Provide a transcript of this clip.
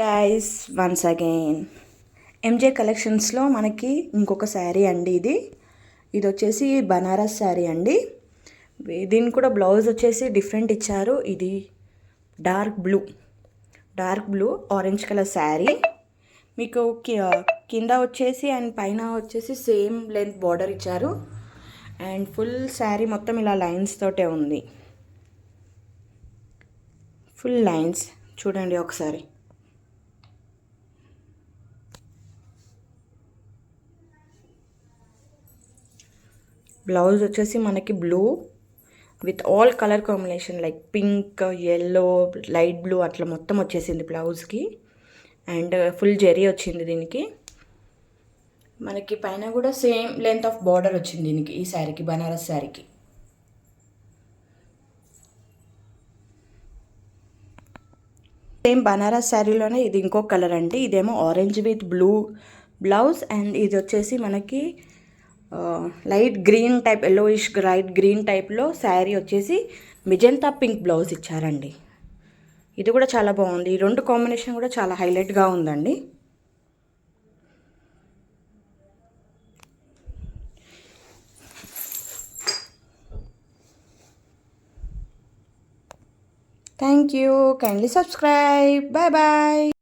Guys once again M J కలెక్షన్స్లో మనకి ఇంకొక శారీ అండి. ఇది వచ్చేసి బనారస్ శారీ అండి. దీనికి కూడా బ్లౌజ్ వచ్చేసి డిఫరెంట్ ఇచ్చారు. ఇది dark blue orange colour sari. మీకు కింద వచ్చేసి అండ్ పైన వచ్చేసి సేమ్ లెంత్ బార్డర్ ఇచ్చారు. అండ్ ఫుల్ శారీ మొత్తం ఇలా లైన్స్ తోటే ఉంది. ఫుల్ లైన్స్ చూడండి ఒకసారి. బ్లౌజ్ వచ్చేసి మనకి blue with all colour combination like pink, yellow, light blue అట్లా మొత్తం వచ్చేసింది బ్లౌజ్కి. అండ్ ఫుల్ జెరీ వచ్చింది దీనికి. మనకి పైన కూడా సేమ్ లెంత్ ఆఫ్ బార్డర్ వచ్చింది దీనికి, ఈ శారీకి, బనారస్ శారీకి. సేమ్ బనారస్ శారీలోనే ఇది ఇంకో కలర్ అండి. ఇదేమో orange with blue blouse. And ఇది వచ్చేసి మనకి light green type, yellowish light green టైప్లో శారీ వచ్చేసి మెజెంతా పింక్ బ్లౌజ్ ఇచ్చారండి. ఇది కూడా చాలా బాగుంది. ఈ రెండు కాంబినేషన్ కూడా చాలా హైలైట్గా ఉందండి. Thank you. Kindly subscribe. Bye bye.